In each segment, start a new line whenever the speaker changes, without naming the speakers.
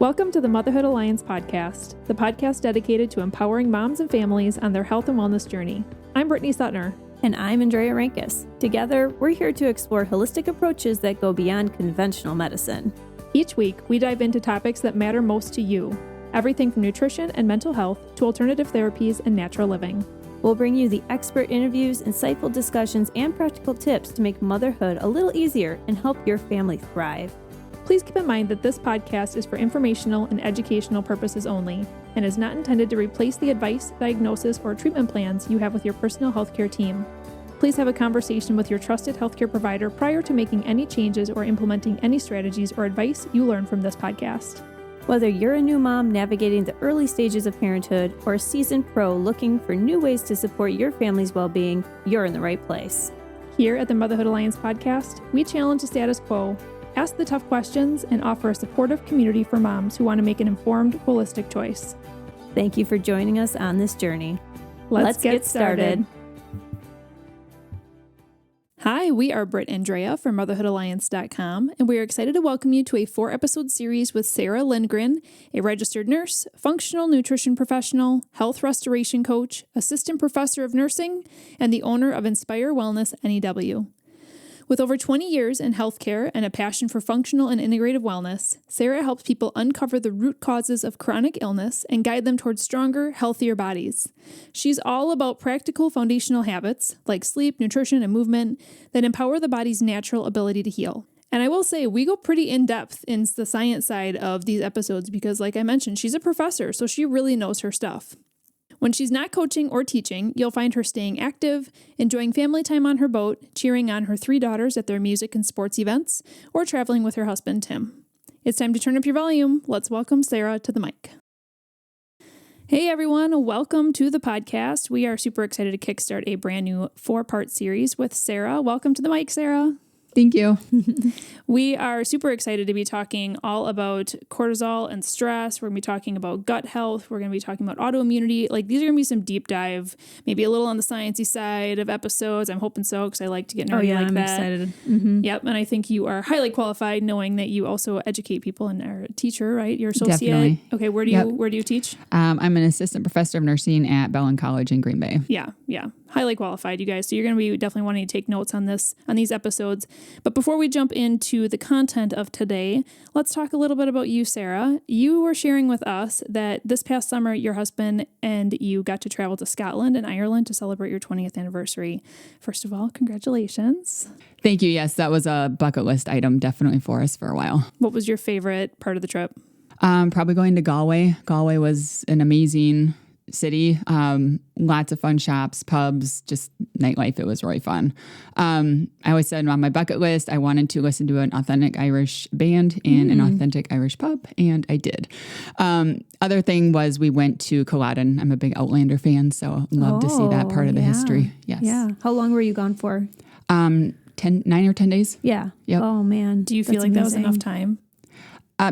Welcome to the Motherhood Alliance podcast, the podcast dedicated to empowering moms and families on their health and wellness journey. I'm Brittany Suttner.
And I'm Andrea Rankus. Together, we're here to explore holistic approaches that go beyond conventional medicine.
Each week, we dive into topics that matter most to you, everything from nutrition and mental health to alternative therapies and natural living.
We'll bring you the expert interviews, insightful discussions, and practical tips to make motherhood a little easier and help your family thrive.
Please keep in mind that this podcast is for informational and educational purposes only and is not intended to replace the advice, diagnosis, or treatment plans you have with your personal healthcare team. Please have a conversation with your trusted healthcare provider prior to making any changes or implementing any strategies or advice you learn from this podcast.
Whether you're a new mom navigating the early stages of parenthood or a seasoned pro looking for new ways to support your family's well-being, you're in the right place.
Here at the Motherhood Alliance podcast, we challenge the status quo, ask the tough questions, and offer a supportive community for moms who want to make an informed, holistic choice.
Thank you for joining us on this journey.
Let's get started. Hi, we are Britt and Drea from motherhoodalliance.com, and we are excited to welcome you to a 4-episode series with Sara Lindgren, a registered nurse, functional nutrition professional, health restoration coach, assistant professor of nursing, and the owner of Inspire Wellness NEW. With over 20 years in healthcare and a passion for functional and integrative wellness, Sara helps people uncover the root causes of chronic illness and guide them towards stronger, healthier bodies. She's all about practical foundational habits like sleep, nutrition, and movement that empower the body's natural ability to heal. And I will say, we go pretty in-depth in the science side of these episodes because, like I mentioned, she's a professor, so she really knows her stuff. When she's not coaching or teaching, you'll find her staying active, enjoying family time on her boat, cheering on her 3 daughters at their music and sports events, or traveling with her husband, Tim. It's time to turn up your volume. Let's welcome Sara to the mic. Hey everyone, welcome to the podcast. We are super excited to kickstart a brand new 4-part series with Sara. Welcome to the mic, Sara.
Thank you.
We are super excited to be talking all about cortisol and stress. We're going to be talking about gut health. We're going to be talking about autoimmunity. Like, these are going to be some deep dive, maybe a little on the sciencey side of episodes. I'm hoping so, because I like to get nerdy like
I'm
that.
Excited. Mm-hmm.
Yep. And I think you are highly qualified, knowing that you also educate people and are a teacher, right? You're associate.
Definitely.
Okay. Where do you teach?
I'm an assistant professor of nursing at Bellin College in Green Bay.
Yeah. Highly qualified, you guys. So you're going to be definitely wanting to take notes on these episodes. But before we jump into the content of today, let's talk a little bit about you, Sara. You were sharing with us that this past summer, your husband and you got to travel to Scotland and Ireland to celebrate your 20th anniversary. First of all, congratulations.
Thank you. Yes, that was a bucket list item definitely for us for a while.
What was your favorite part of the trip?
Probably going to Galway. Galway was an amazing city. Lots of fun shops, pubs, just nightlife. It was really fun. I always said on my bucket list, I wanted to listen to an authentic Irish band in an authentic Irish pub, and I did. Other thing was we went to Culloden. I'm a big Outlander fan, so love to see that part of the history. Yes.
Yeah. How long were you gone for?
9 or 10 days.
Yeah.
Yep.
Oh, man.
Do you feel like that was enough time?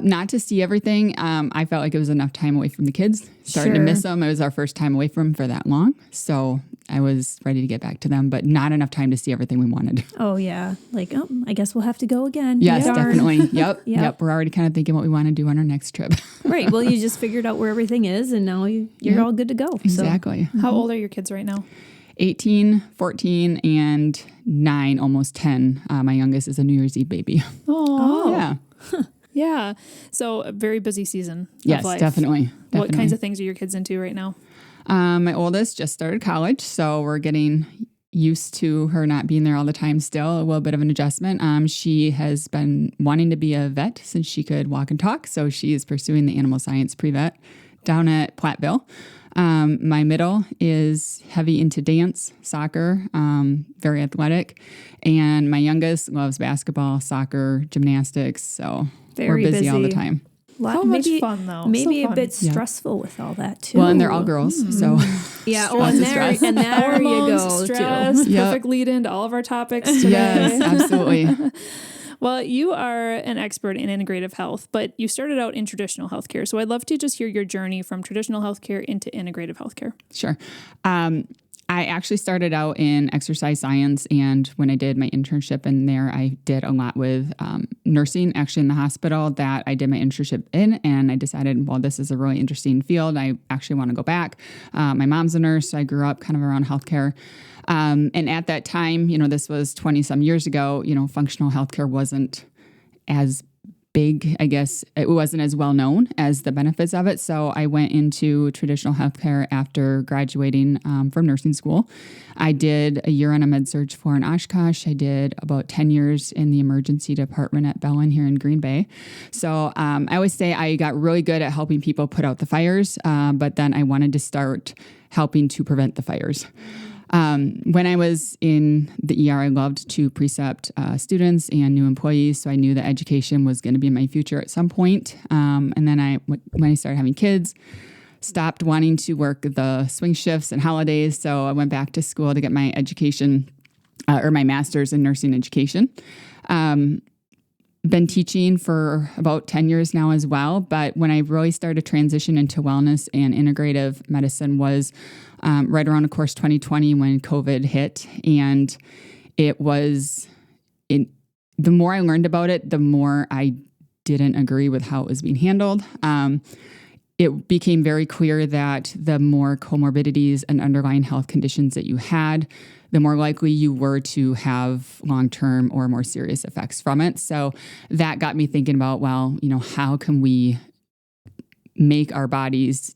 Not to see everything. I felt like it was enough time away from the kids. Starting to miss them. It was our first time away from them for that long. So I was ready to get back to them, but not enough time to see everything we wanted.
Oh, yeah. Like, I guess we'll have to go again.
Yes,
Darn.
definitely. Yep. We're already kind of thinking what we want to do on our next trip.
Right. Well, you just figured out where everything is, and now you're all good to go.
Exactly.
So. How old are your kids right now?
18, 14, and 9, almost 10. My youngest is a New Year's Eve baby.
Oh,
yeah.
Yeah. So a very busy season.
Yes,
of life.
Definitely.
What kinds of things are your kids into right now?
My oldest just started college, so we're getting used to her not being there all the time still, a little bit of an adjustment. She has been wanting to be a vet since she could walk and talk, so she is pursuing the animal science pre-vet down at Platteville. My middle is heavy into dance, soccer, very athletic, and my youngest loves basketball, soccer, gymnastics, so
very
we're busy all the time.
How much fun, though.
Maybe
so fun.
a bit stressful with all that, too.
Well, and they're all girls, so
yeah.
And
there you go,
stress,
too.
Perfect lead into all of our topics today.
Yes, absolutely.
Well, you are an expert in integrative health, but you started out in traditional healthcare. So I'd love to just hear your journey from traditional healthcare into integrative healthcare.
Sure. I actually started out in exercise science, and when I did my internship in there, I did a lot with nursing, actually in the hospital that I did my internship in, and I decided, well, this is a really interesting field. I actually want to go back. My mom's a nurse, so I grew up kind of around healthcare. And at that time, this was 20 some years ago, functional healthcare wasn't as big, I guess. It wasn't as well known as the benefits of it. So I went into traditional healthcare after graduating from nursing school. I did a year on a med surg floor in Oshkosh. I did about 10 years in the emergency department at Bellin here in Green Bay. So I always say I got really good at helping people put out the fires, but then I wanted to start helping to prevent the fires. When I was in the ER, I loved to precept students and new employees, so I knew that education was going to be my future at some point. And then when I started having kids, stopped wanting to work the swing shifts and holidays, so I went back to school to get my education, or my master's in nursing education. Been teaching for about 10 years now as well, but when I really started to transition into wellness and integrative medicine was right around, of course, 2020 when COVID hit. And the more I learned about it, the more I didn't agree with how it was being handled. It became very clear that the more comorbidities and underlying health conditions that you had, the more likely you were to have long-term or more serious effects from it. So that got me thinking about, well, how can we make our bodies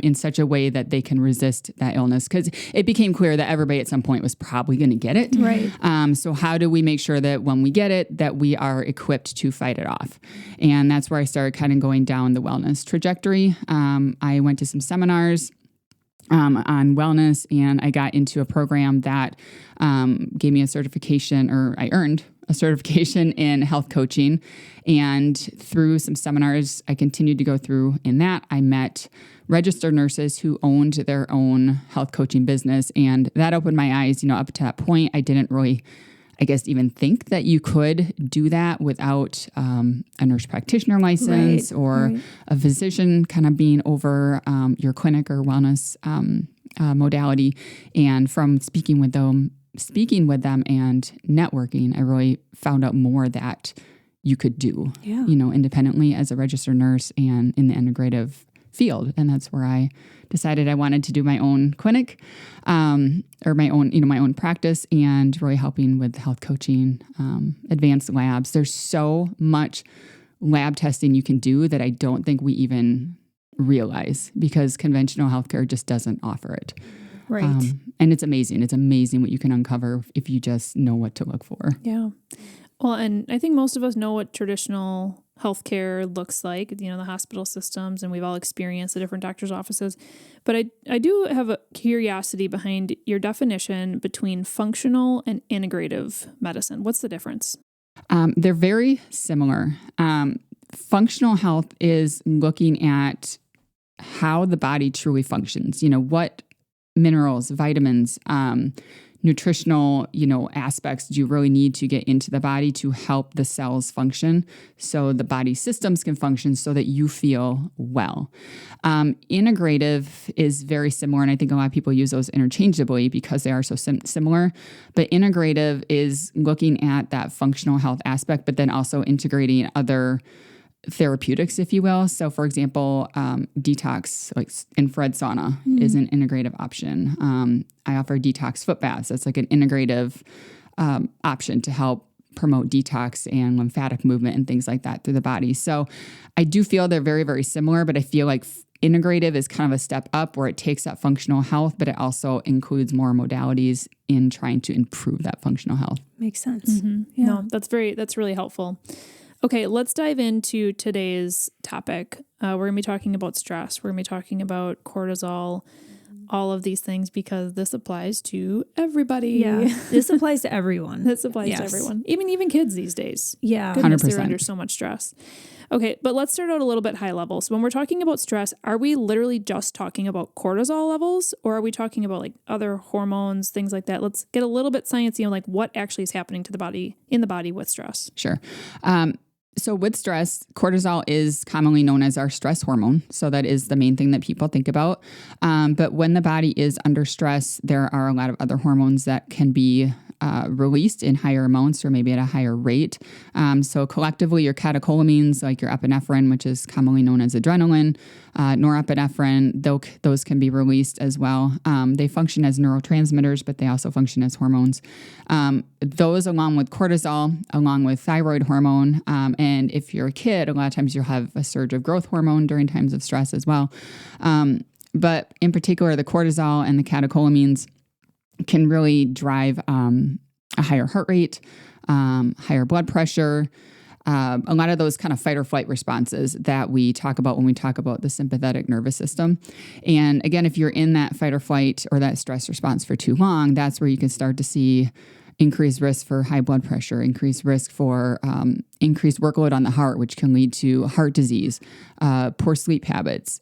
in such a way that they can resist that illness? Because it became clear that everybody at some point was probably going to get it.
Right.
So how do we make sure that when we get it, that we are equipped to fight it off? And that's where I started kind of going down the wellness trajectory. I went to some seminars on wellness, and I got into a program that gave me a certification, or I earned a certification in health coaching. And through some seminars I continued to go through in that, I met registered nurses who owned their own health coaching business. And that opened my eyes. Up to that point, I didn't really, I guess, even think that you could do that without a nurse practitioner license or a physician kind of being over your clinic or wellness modality. And from speaking with them and networking, I really found out more that you could do, independently as a registered nurse and in the integrative field. And that's where I decided I wanted to do my own clinic, or my own practice, and really helping with health coaching, advanced labs. There's so much lab testing you can do that I don't think we even realize, because conventional healthcare just doesn't offer it.
Right.
And it's amazing. It's amazing what you can uncover if you just know what to look for.
Yeah. Well, and I think most of us know what traditional healthcare looks like, the hospital systems, and we've all experienced the different doctor's offices. But I do have a curiosity behind your definition between functional and integrative medicine. What's the difference?
They're very similar. Functional health is looking at how the body truly functions. What minerals, vitamins, nutritional, aspects do you really need to get into the body to help the cells function so the body systems can function so that you feel well. Integrative is very similar, and I think a lot of people use those interchangeably because they are so similar. But integrative is looking at that functional health aspect, but then also integrating other therapeutics, if you will. So for example, detox, like infrared sauna is an integrative option. I offer detox foot baths. That's like an integrative option to help promote detox and lymphatic movement and things like that through the body. So I do feel they're very, very similar, but I feel like integrative is kind of a step up where it takes that functional health, but it also includes more modalities in trying to improve that functional health.
Makes sense.
Mm-hmm.
Yeah.
No, that's really helpful. Okay, let's dive into today's topic. We're going to be talking about stress. We're going to be talking about cortisol, all of these things, because this applies to everybody.
Yeah, this applies to everyone.
This applies to everyone, even kids these days.
Yeah,
goodness,
100%.
They're under so much stress. Okay, but let's start out a little bit high level. So when we're talking about stress, are we literally just talking about cortisol levels, or are we talking about like other hormones, things like that? Let's get a little bit sciencey on like what actually is happening to the body, in the body with stress.
Sure. So with stress, cortisol is commonly known as our stress hormone. So that is the main thing that people think about. But when the body is under stress, there are a lot of other hormones that can be released in higher amounts or maybe at a higher rate. So collectively, your catecholamines, like your epinephrine, which is commonly known as adrenaline, norepinephrine, those can be released as well. They function as neurotransmitters, but they also function as hormones. Those along with cortisol, along with thyroid hormone, and if you're a kid, a lot of times you'll have a surge of growth hormone during times of stress as well. But in particular, the cortisol and the catecholamines can really drive a higher heart rate, higher blood pressure, a lot of those kind of fight or flight responses that we talk about when we talk about the sympathetic nervous system. And again, if you're in that fight or flight or that stress response for too long, that's where you can start to see increased risk for high blood pressure, increased risk for increased workload on the heart, which can lead to heart disease, poor sleep habits.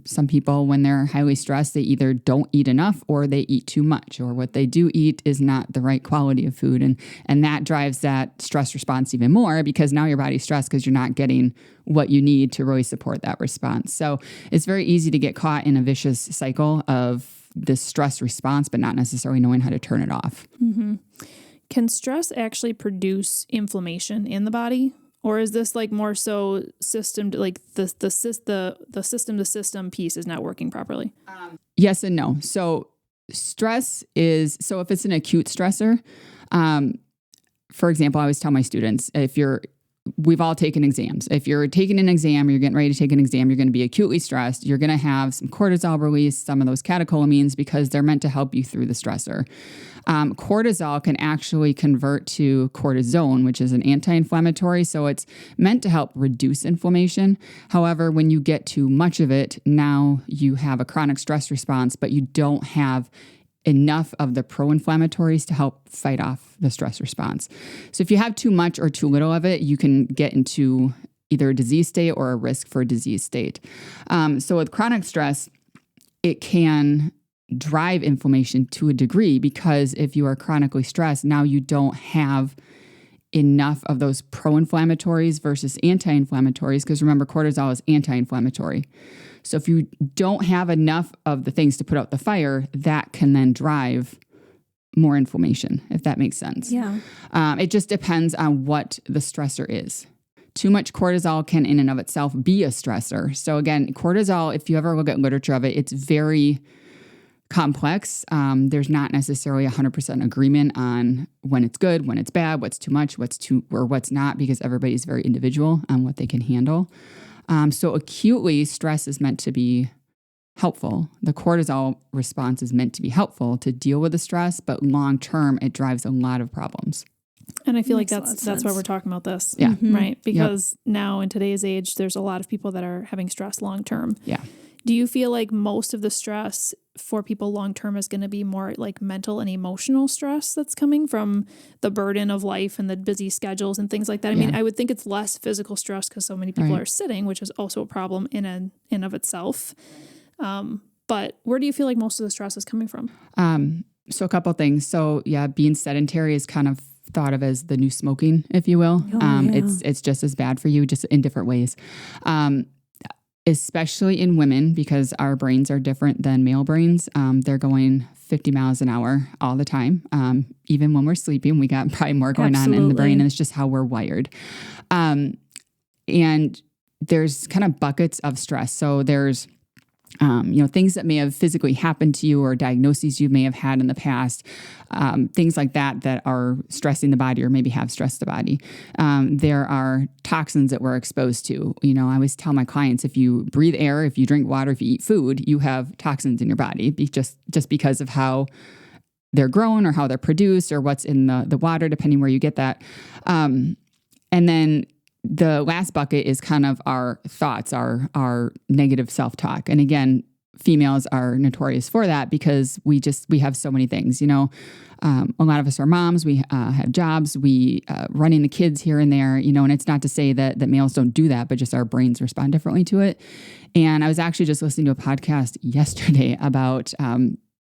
Some people, when they're highly stressed, they either don't eat enough or they eat too much, or what they do eat is not the right quality of food. And that drives that stress response even more because now your body's stressed because you're not getting what you need to really support that response. So it's very easy to get caught in a vicious cycle of this stress response, but not necessarily knowing how to turn it off.
Mm-hmm. Can stress actually produce inflammation in the body? Or is this like more so system, like the system to system piece is not working properly?
Yes and no. So stress is, so if it's an acute stressor, for example, I always tell my students, we've all taken exams. If you're taking an exam, you're getting ready to take an exam, you're going to be acutely stressed. You're going to have some cortisol release, some of those catecholamines, because they're meant to help you through the stressor. Cortisol can actually convert to cortisone, which is an anti-inflammatory. So it's meant to help reduce inflammation. However, when you get too much of it, now you have a chronic stress response, but you don't have enough of the pro-inflammatories to help fight off the stress response. So if you have too much or too little of it, you can get into either a disease state or a risk for a disease state. So with chronic stress, it can drive inflammation to a degree because if you are chronically stressed, now you don't have enough of those pro-inflammatories versus anti-inflammatories, because remember, cortisol is anti-inflammatory. So if you don't have enough of the things to put out the fire, that can then drive more inflammation, if that makes sense.
Yeah.
It just depends on what the stressor is. Too much cortisol can in and of itself be a stressor. So again, cortisol, if you ever look at literature of it, it's very complex. There's not necessarily 100% agreement on when it's good, when it's bad, what's too much, or what's not, because everybody's very individual on what they can handle. So acutely, stress is meant to be helpful. The cortisol response is meant to be helpful to deal with the stress, but long term, it drives a lot of problems.
And I feel like that's why we're talking about this.
Yeah.
Right. Because now in today's age, there's a lot of people that are having stress long term.
Yeah.
Do you feel like most of the stress for people long term is going to be more like mental and emotional stress that's coming from the burden of life and the busy schedules and things like that? I mean, I would think it's less physical stress because so many people are sitting, which is also a problem in of itself. But where do you feel like most of the stress is coming from?
So a couple things. So being sedentary is kind of thought of as the new smoking, if you will. It's just as bad for you, just in different ways. Especially in women, because our brains are different than male brains. They're going 50 miles an hour all the time. Even when we're sleeping, we got probably more going on in the brain, and it's just how we're wired. And there's kind of buckets of stress. So there's things that may have physically happened to you or diagnoses you may have had in the past, things like that are stressing the body or maybe have stressed the body. There are toxins that we're exposed to. I always tell my clients, if you breathe air, if you drink water, if you eat food, you have toxins in your body just because of how they're grown or how they're produced or what's in the water, depending where you get that. And then the last bucket is kind of our thoughts, our negative self-talk. And again, females are notorious for that because we have so many things, a lot of us are moms, we have jobs, we running the kids here and there, and it's not to say that males don't do that, but just our brains respond differently to it. And I was actually just listening to a podcast yesterday about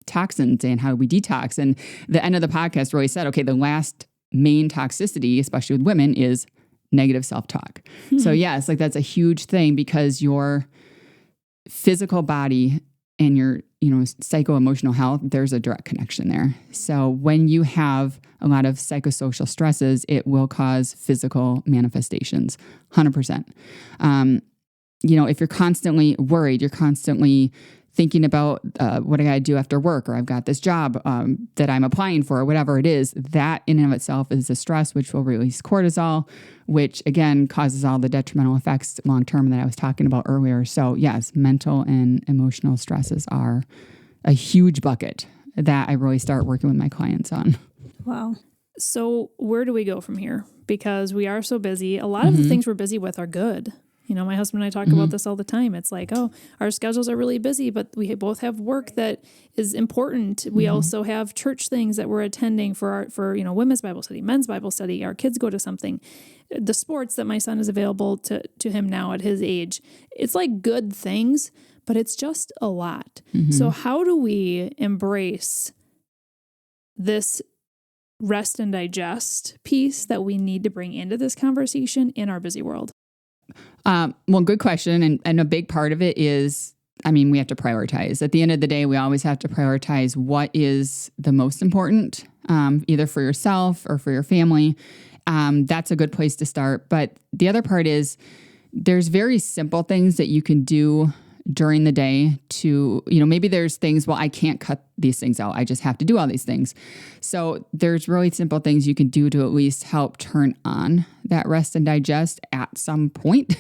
toxins and how we detox. And the end of the podcast really said, okay, the last main toxicity, especially with women, is negative self-talk. So yes, like that's a huge thing because your physical body and your, psycho-emotional health, there's a direct connection there. So when you have a lot of psychosocial stresses, it will cause physical manifestations, 100%. If you're constantly worried, you're constantly thinking about what I got to do after work, or I've got this job that I'm applying for, or whatever it is, that in and of itself is a stress, which will release cortisol, which again causes all the detrimental effects long-term that I was talking about earlier. So yes, mental and emotional stresses are a huge bucket that I really start working with my clients on.
Wow.
So where do we go from here? Because we are so busy. A lot of the things we're busy with are good. My husband and I talk about this all the time. It's like, our schedules are really busy, but we both have work that is important. We also have church things that we're attending for women's Bible study, men's Bible study. Our kids go to something. The sports that my son is available to him now at his age. It's like good things, but it's just a lot. So how do we embrace this rest and digest piece that we need to bring into this conversation in our busy world?
Well, good question. And a big part of it is, we have to prioritize. At the end of the day, we always have to prioritize what is the most important, either for yourself or for your family. That's a good place to start. But the other part is there's very simple things that you can do during the day to, maybe there's things, I can't cut these things out. I just have to do all these things. So there's really simple things you can do to at least help turn on that rest and digest at some point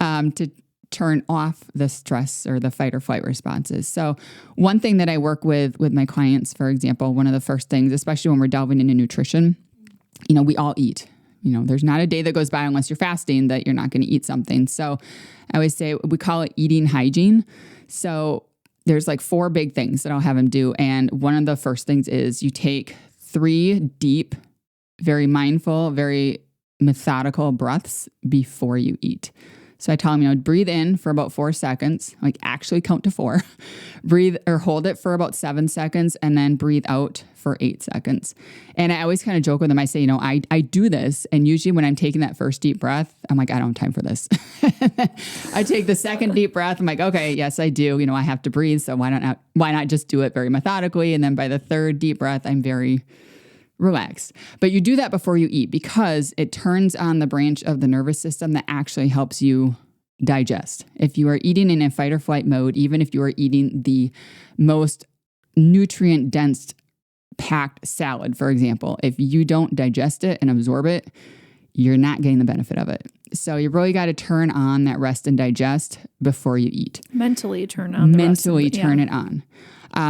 to turn off the stress or the fight or flight responses. So one thing that I work with my clients, for example, one of the first things, especially when we're delving into nutrition, we all eat. There's not a day that goes by unless you're fasting that you're not going to eat something. So I always say we call it eating hygiene. So there's like 4 big things that I'll have them do. And one of the first things is you take 3 deep, very mindful, very methodical breaths before you eat. So I tell them, breathe in for about 4 seconds, like actually count to 4, breathe or hold it for about 7 seconds, and then breathe out for 8 seconds. And I always kind of joke with them. I say, I do this. And usually when I'm taking that first deep breath, I'm like, I don't have time for this. I take the second deep breath. I'm like, okay, yes, I do. I have to breathe. So why not just do it very methodically? And then by the third deep breath, I'm very relaxed. But you do that before you eat because it turns on the branch of the nervous system that actually helps you digest. If you are eating in a fight or flight mode, even if you are eating the most nutrient dense packed salad, for example, if you don't digest it and absorb it, you're not getting the benefit of it. So you really got to turn on that rest and digest before you eat.
Mentally turn on the rest and,
turn it on.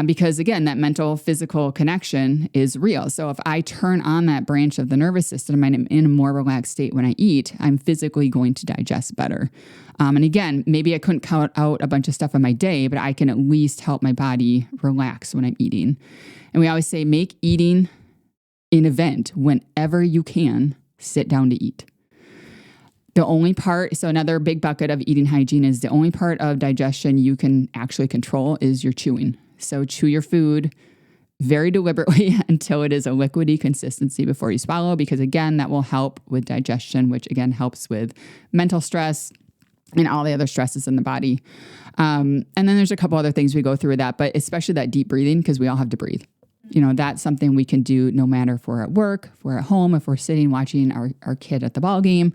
Because again, that mental physical connection is real. So if I turn on that branch of the nervous system and I'm in a more relaxed state when I eat, I'm physically going to digest better. And again, maybe I couldn't count out a bunch of stuff in my day, but I can at least help my body relax when I'm eating. And we always say, make eating an event whenever you can sit down to eat. The only part, so another big bucket of eating hygiene is the only part of digestion you can actually control is your chewing. So chew your food very deliberately until it is a liquidy consistency before you swallow, because again, that will help with digestion, which again helps with mental stress and all the other stresses in the body. And then there's a couple other things we go through with that, but especially that deep breathing, because we all have to breathe. That's something we can do no matter if we're at work, if we're at home, if we're sitting watching our kid at the ball game.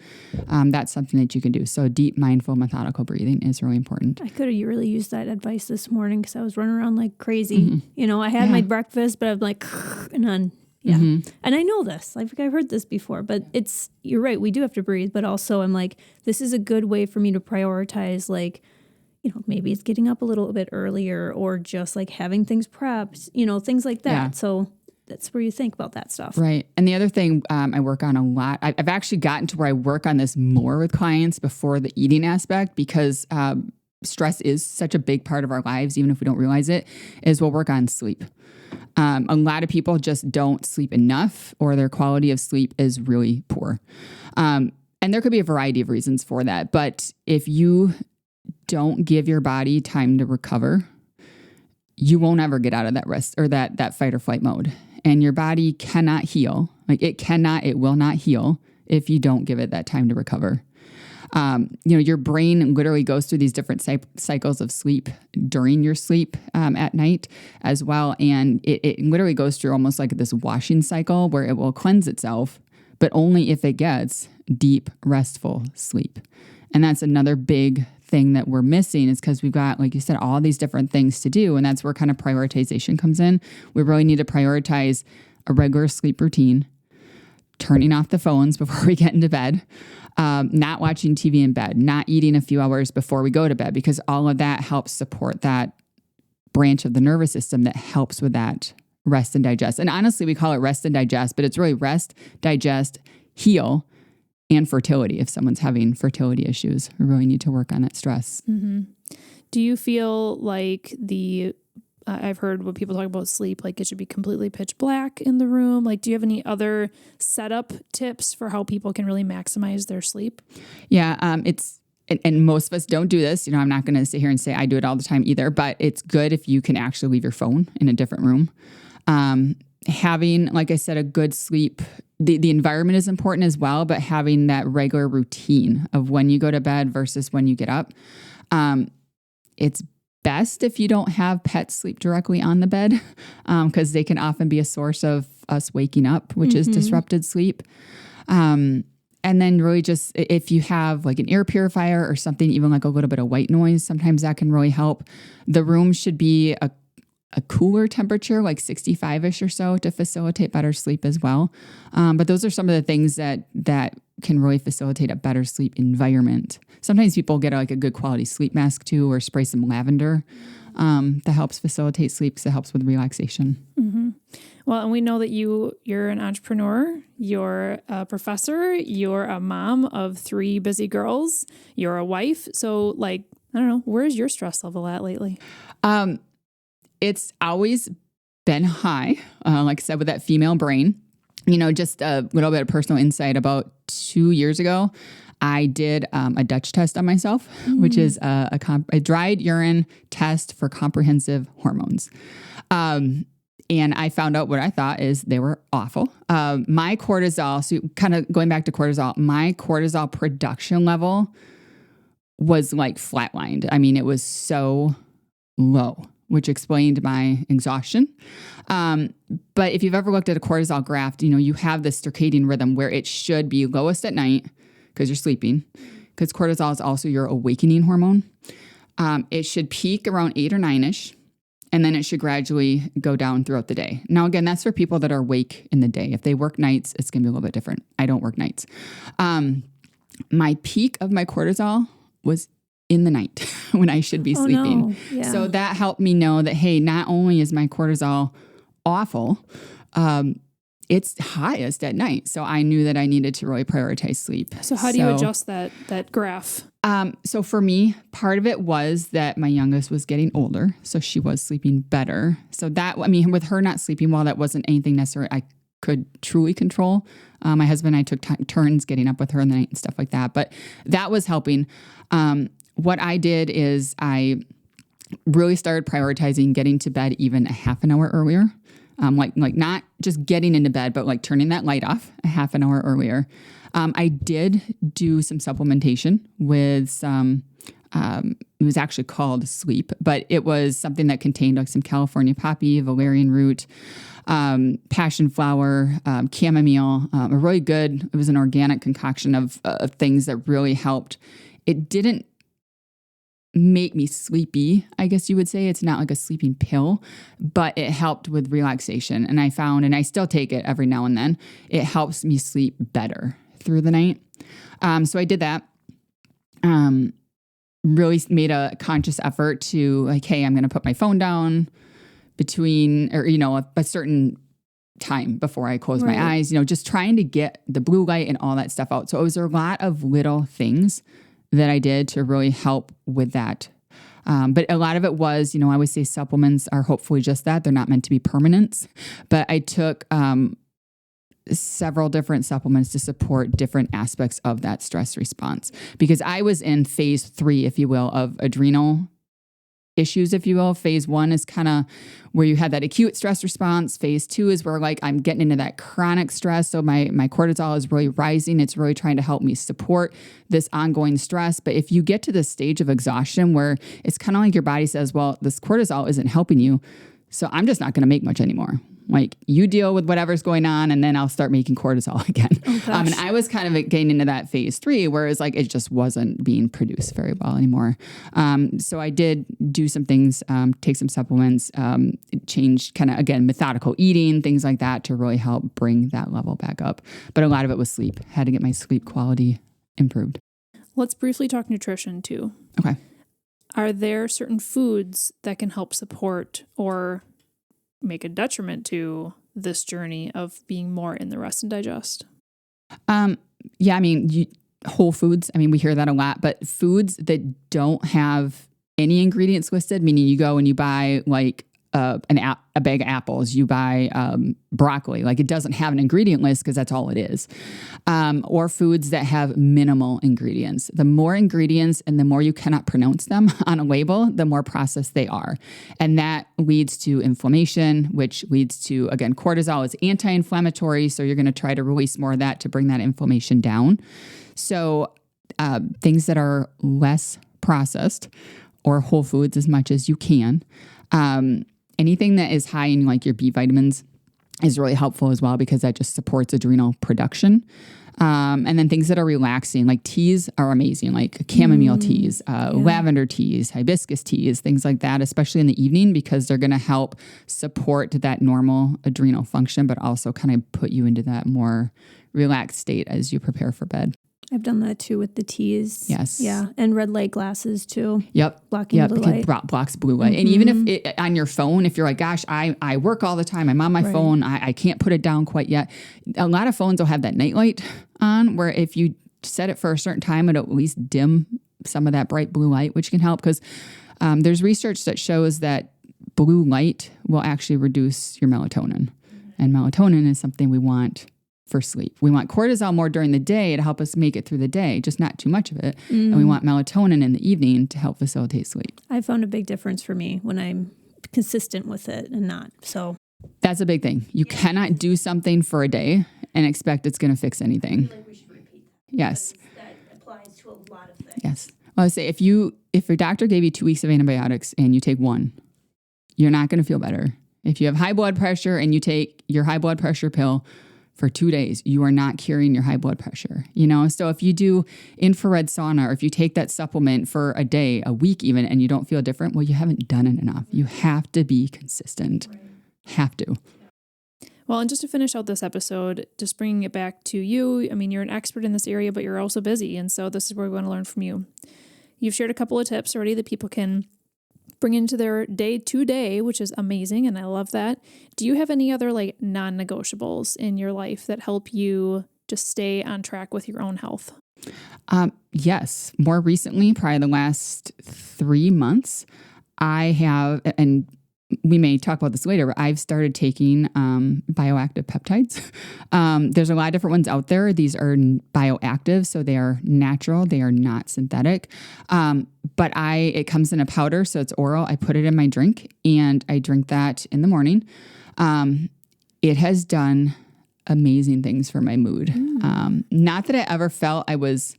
That's something that you can do. So deep, mindful, methodical breathing is really important.
I could have really used that advice this morning because I was running around like crazy. I had my breakfast, but I'm like, and on. Yeah. And I know this, I've heard this before, but you're right. We do have to breathe, but also I'm like, this is a good way for me to prioritize, like, maybe it's getting up a little bit earlier or just like having things prepped, things like that. Yeah. So that's where you think about that stuff.
Right. And the other thing I work on a lot, I've actually gotten to where I work on this more with clients before the eating aspect, because stress is such a big part of our lives, even if we don't realize it, is we'll work on sleep. A lot of people just don't sleep enough, or their quality of sleep is really poor. And there could be a variety of reasons for that. But if you don't give your body time to recover, you won't ever get out of that rest or that fight or flight mode. And your body cannot heal. It will not heal if you don't give it that time to recover. Your brain literally goes through these different cycles of sleep during your sleep at night as well. And it literally goes through almost like this washing cycle where it will cleanse itself, but only if it gets deep, restful sleep. And that's another big thing that we're missing is because we've got, like you said, all these different things to do. And that's where kind of prioritization comes in. We really need to prioritize a regular sleep routine, turning off the phones before we get into bed, not watching TV in bed, not eating a few hours before we go to bed, because all of that helps support that branch of the nervous system that helps with that rest and digest. And honestly, we call it rest and digest, but it's really rest, digest, heal, and fertility. If someone's having fertility issues, we really need to work on that stress.
Mm-hmm. Do you feel like I've heard when people talk about sleep, like it should be completely pitch black in the room. Like, do you have any other setup tips for how people can really maximize their sleep?
Yeah. And most of us don't do this. I'm not going to sit here and say I do it all the time either, but it's good if you can actually leave your phone in a different room. Having, like I said, a good sleep, the environment is important as well, but having that regular routine of when you go to bed versus when you get up. It's best if you don't have pets sleep directly on the bed, because they can often be a source of us waking up, which is disrupted sleep. And then really just if you have like an air purifier or something, even like a little bit of white noise, sometimes that can really help. The room should be a cooler temperature, like 65-ish or so, to facilitate better sleep as well. But those are some of the things that can really facilitate a better sleep environment. Sometimes people get like a good quality sleep mask too, or spray some lavender that helps facilitate sleep because it helps with relaxation.
Mm-hmm. Well, and we know that you're an entrepreneur, you're a professor, you're a mom of 3 busy girls, you're a wife. So like, I don't know, where's your stress level at lately?
It's always been high, like I said, with that female brain. Just a little bit of personal insight. About 2 years ago, I did a Dutch test on myself, which is a dried urine test for comprehensive hormones. And I found out what I thought is they were awful. My cortisol, so kind of going back to cortisol, my cortisol production level was like flatlined. I mean, it was so low, which explained my exhaustion. But if you've ever looked at a cortisol graph, you have this circadian rhythm where it should be lowest at night because you're sleeping, because cortisol is also your awakening hormone. It should peak around 8 or 9-ish, and then it should gradually go down throughout the day. Now, again, that's for people that are awake in the day. If they work nights, it's going to be a little bit different. I don't work nights. My peak of my cortisol was in the night when I should be sleeping.
No. Yeah.
So that helped me know that, hey, not only is my cortisol awful, it's highest at night. So I knew that I needed to really prioritize sleep.
So how do you adjust that graph?
So for me, part of it was that my youngest was getting older. So she was sleeping better. So with her not sleeping well, that wasn't anything necessary I could truly control. My husband and I took turns getting up with her in the night and stuff like that. But that was helping. What I did is I really started prioritizing getting to bed even a half an hour earlier. Like not just getting into bed, but like turning that light off a half an hour earlier. I did do some supplementation with some, it was actually called Sleep, but it was something that contained like some California poppy, valerian root, passion flower, chamomile, it was an organic concoction of things that really helped. It didn't make me sleepy, I guess you would say. It's not like a sleeping pill, but it helped with relaxation. And I found, and I still take it every now and then, it helps me sleep better through the night. So I did that. Really made a conscious effort to like, hey, I'm going to put my phone down between, or, a certain time before I close my eyes, just trying to get the blue light and all that stuff out. So it was a lot of little things that I did to really help with that. But a lot of it was, I always say supplements are hopefully just that. They're not meant to be permanents. But I took several different supplements to support different aspects of that stress response, because I was in phase 3, if you will, of adrenal issues, if you will. Phase 1 is kind of where you had that acute stress response. Phase 2 is where like I'm getting into that chronic stress. So my cortisol is really rising. It's really trying to help me support this ongoing stress. But if you get to this stage of exhaustion where it's kind of like your body says, well, this cortisol isn't helping you, so I'm just not going to make much anymore. Like you deal with whatever's going on and then I'll start making cortisol again.
Oh,
And I was kind of getting into that phase 3 where it's like, it just wasn't being produced very well anymore. So I did do some things, take some supplements, change kind of, again, methodical eating, things like that to really help bring that level back up. But a lot of it was sleep. Had to get my sleep quality improved.
Let's briefly talk nutrition too.
Okay.
Are there certain foods that can help support or make a detriment to this journey of being more in the rest and digest?
Yeah, I mean, whole foods, I mean, we hear that a lot, but foods that don't have any ingredients listed, meaning you go and you buy like a bag of apples, you buy broccoli, like it doesn't have an ingredient list because that's all it is. Or foods that have minimal ingredients. The more ingredients and the more you cannot pronounce them on a label, the more processed they are. And that leads to inflammation, which leads to, again, cortisol is anti-inflammatory. So you're going to try to release more of that to bring that inflammation down. So things that are less processed or whole foods as much as you can. Anything that is high in like your B vitamins is really helpful as well because that just supports adrenal production. And then things that are relaxing, like teas are amazing, like chamomile teas, lavender teas, hibiscus teas, things like that, especially in the evening because they're going to help support that normal adrenal function, but also kind of put you into that more relaxed state as you prepare for bed.
I've done that too with the teas.
Yes.
Yeah. And red light glasses too.
Yep.
Blocking blue light.
Blocks blue light. And even if it, on your phone, if you're like, gosh, I work all the time. I'm on my phone. I can't put it down quite yet. A lot of phones will have that night light on where if you set it for a certain time, it'll at least dim some of that bright blue light, which can help because there's research that shows that blue light will actually reduce your melatonin. And melatonin is something we want for sleep. We want cortisol more during the day to help us make it through the day, just not too much of it. And we want melatonin in the evening to help facilitate sleep.
I found a big difference for me when I'm consistent with it and not. So
that's a big thing. You cannot do something for a day and expect it's going to fix anything.
I feel like we should repeat that.
Yes.
That applies to a lot of things.
Yes. Well, I say if your doctor gave you 2 weeks of antibiotics and you take one, you're not going to feel better. If you have high blood pressure and you take your high blood pressure pill for 2 days, you are not curing your high blood pressure, So if you do infrared sauna or if you take that supplement for a day, a week even, and you don't feel different, well, you haven't done it enough. You have to be consistent. Right. Have to.
Well, and just to finish out this episode, just bringing it back to you, I mean, you're an expert in this area, but you're also busy. And so this is where we want to learn from you. You've shared a couple of tips already that people can bring into their day-to-day, which is amazing, and I love that. Do you have any other like non-negotiables in your life that help you just stay on track with your own health?
Yes. More recently, probably the last 3 months, I have, and we may talk about this later, but I've started taking bioactive peptides. There's a lot of different ones out there. These are bioactive, so they are natural. They are not synthetic. But it comes in a powder, so it's oral. I put it in my drink, and I drink that in the morning. It has done amazing things for my mood. Not that I ever felt I was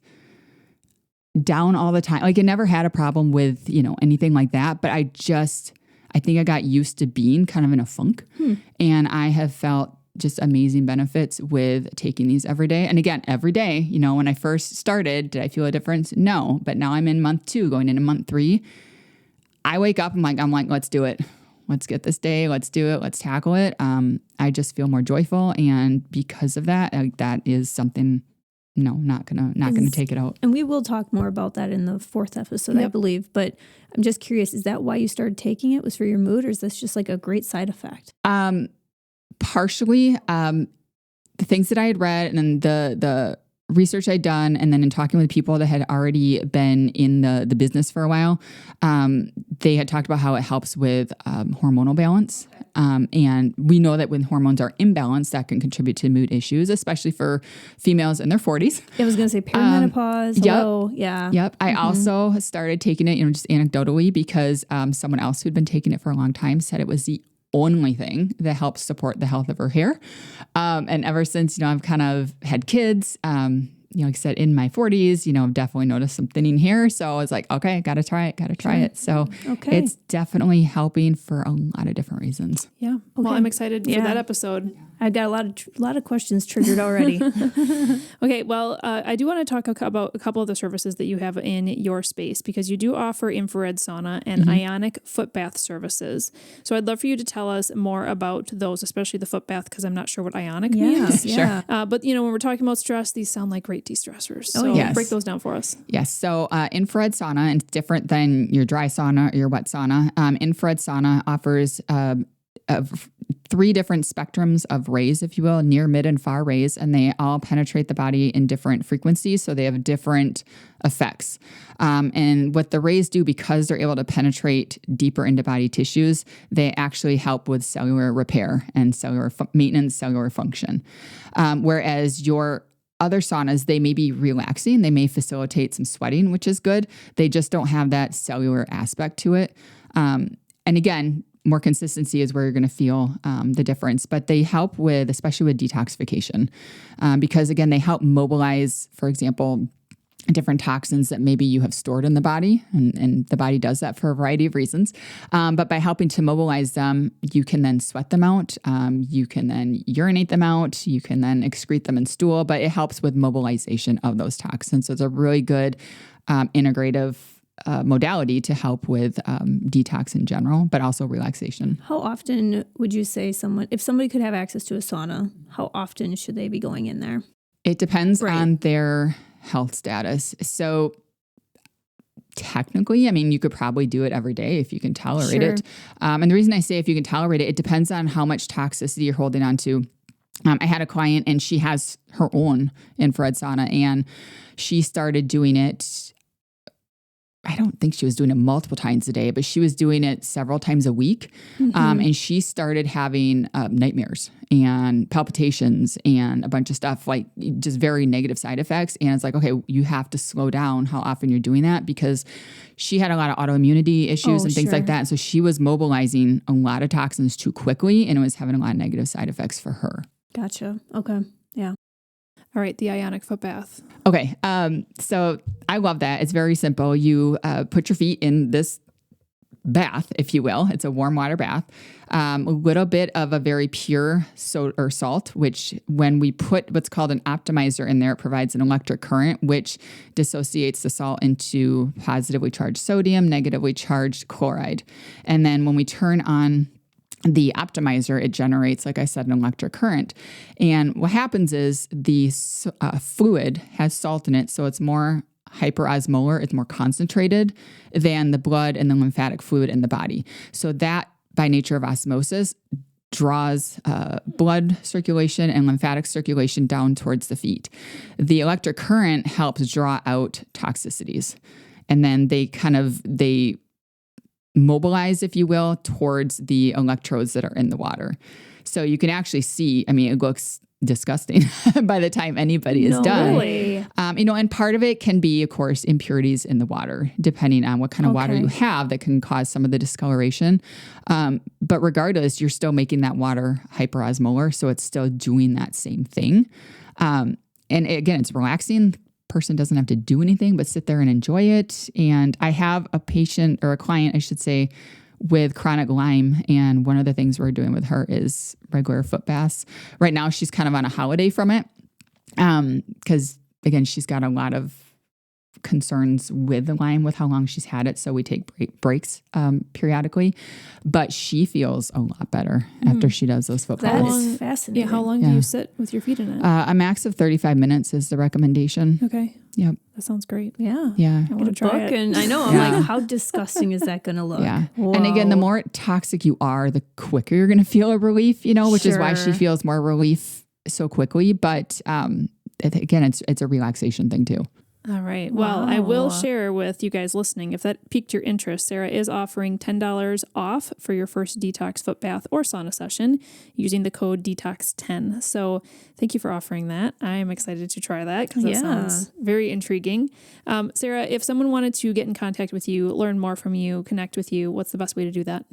down all the time. Like I never had a problem with, anything like that, but I think I got used to being kind of in a funk and I have felt just amazing benefits with taking these every day. And again, every day, when I first started, did I feel a difference? No, but now I'm in month 2, going into month 3. I wake up, I'm like, let's do it. Let's get this day. Let's do it. Let's tackle it. I just feel more joyful. And because of that, that is something, not gonna take it out.
And we will talk more about that in the 4th episode, I believe. But I'm just curious, is that why you started taking it? Was for your mood, or is this just like a great side effect?
Partially, the things that I had read and then the research I'd done, and then in talking with people that had already been in the business for a while, they had talked about how it helps with hormonal balance. And we know that when hormones are imbalanced, that can contribute to mood issues, especially for females in their 40s.
I was going to say perimenopause. Hello.
Yep.
Yeah.
Yep. I also started taking it, just anecdotally, because someone else who'd been taking it for a long time said it was the only thing that helps support the health of her hair. And ever since, I've kind of had kids, like I said, in my 40s, I've definitely noticed some thinning hair. So I was like, okay, got to try it. So it's definitely helping for a lot of different reasons.
Yeah. Well, I'm excited for that episode.
I got a lot of questions triggered already.
Okay. Well, I do want to talk about a couple of the services that you have in your space, because you do offer infrared sauna and Ionic foot bath services. So I'd love for you to tell us more about those, especially the foot bath, because I'm not sure what Ionic means.
Yeah.
But when we're talking about stress, these sound like great de-stressors. So break those down for us.
Yes. So infrared sauna, and it's different than your dry sauna or your wet sauna. Infrared sauna offers 3 different spectrums of rays, if you will, near, mid, and far rays, and they all penetrate the body in different frequencies, so they have different effects. And what the rays do, because they're able to penetrate deeper into body tissues, they actually help with cellular repair and cellular maintenance, cellular function. Whereas your other saunas, they may be relaxing, they may facilitate some sweating, which is good. They just don't have that cellular aspect to it. And again, more consistency is where you're going to feel the difference. But they help with, especially with detoxification, because again, they help mobilize, for example, different toxins that maybe you have stored in the body, and the body does that for a variety of reasons. But by helping to mobilize them, you can then sweat them out. You can then urinate them out. You can then excrete them in stool, but it helps with mobilization of those toxins. So it's a really good integrative modality to help with detox in general, but also relaxation.
How often would you say if somebody could have access to a sauna, how often should they be going in there?
It depends on their health status. So technically, you could probably do it every day if you can tolerate it. And the reason I say if you can tolerate it, it depends on how much toxicity you're holding on to. I had a client, and she has her own infrared sauna, and she started doing it. I don't think she was doing it multiple times a day, but she was doing it several times a week. And she started having nightmares and palpitations and a bunch of stuff, like just very negative side effects. And it's like, okay, you have to slow down how often you're doing that, because she had a lot of autoimmunity issues and things like that. And so she was mobilizing a lot of toxins too quickly, and it was having a lot of negative side effects for her.
Gotcha. Okay. Yeah.
All right, the Ionic foot bath.
Okay, so I love that. It's very simple. You put your feet in this bath, if you will. It's a warm water bath. A little bit of a very pure soda or salt, which when we put what's called an optimizer in there, it provides an electric current, which dissociates the salt into positively charged sodium, negatively charged chloride. And then when we turn on the optimizer, it generates, like I said, an electric current. And what happens is the fluid has salt in it, so it's more hyperosmolar, it's more concentrated than the blood and the lymphatic fluid in the body. So that, by nature of osmosis, draws blood circulation and lymphatic circulation down towards the feet. The electric current helps draw out toxicities. And then they mobilize, if you will, towards the electrodes that are in the water. So you can actually see, it looks disgusting by the time anybody is done.
Really?
And part of it can be, of course, impurities in the water, depending on what kind of water you have that can cause some of the discoloration. But regardless, you're still making that water hyperosmolar, so it's still doing that same thing. And again, it's relaxing. Person doesn't have to do anything but sit there and enjoy it. And I have a patient, or a client, I should say, with chronic Lyme. And one of the things we're doing with her is regular foot baths. Right now, she's kind of on a holiday from it. Because again, she's got a lot of concerns with the Lyme, with how long she's had it. So we take breaks periodically, but she feels a lot better after she does those foot baths.
That is fascinating.
Yeah, how long do you sit with your feet in it?
A max of 35 minutes is the recommendation.
Okay.
Yep.
That sounds great.
Yeah.
Yeah.
I want to try it.
And I know, I'm like, how disgusting is that going to look?
Yeah.
Whoa.
And again, the more toxic you are, the quicker you're going to feel a relief, which is why she feels more relief so quickly. But again, it's a relaxation thing too.
All right. Well, I will share with you guys listening, if that piqued your interest, Sara is offering $10 off for your first detox foot bath or sauna session using the code DETOX10. So thank you for offering that. I am excited to try that because that sounds very intriguing. Sara, if someone wanted to get in contact with you, learn more from you, connect with you, what's the best way to do that?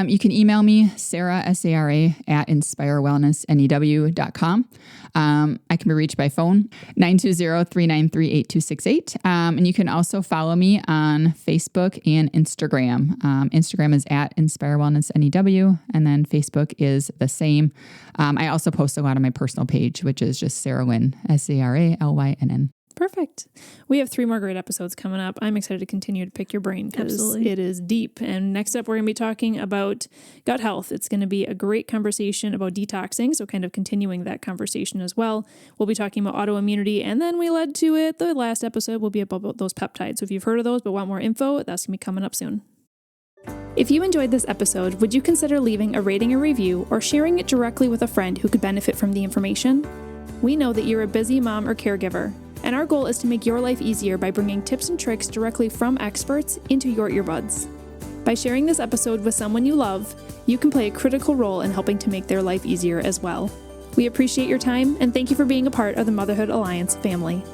You can email me, Sara, S-A-R-A, at inspirewellnessnew.com. I can be reached by phone, 920-393-8268. And you can also follow me on Facebook and Instagram. Instagram is at inspirewellnessnew, and then Facebook is the same. I also post a lot on my personal page, which is just Sara Lynn, Saralynn.
Perfect. We have 3 more great episodes coming up. I'm excited to continue to pick your brain because it is deep. And next up, we're going to be talking about gut health. It's going to be a great conversation about detoxing, so kind of continuing that conversation as well. We'll be talking about autoimmunity, and then we led to it. The last episode will be about those peptides. So if you've heard of those but want more info, that's going to be coming up soon. If you enjoyed this episode, would you consider leaving a rating or review or sharing it directly with a friend who could benefit from the information? We know that you're a busy mom or caregiver, and our goal is to make your life easier by bringing tips and tricks directly from experts into your earbuds. By sharing this episode with someone you love, you can play a critical role in helping to make their life easier as well. We appreciate your time, and thank you for being a part of the Motherhood Alliance family.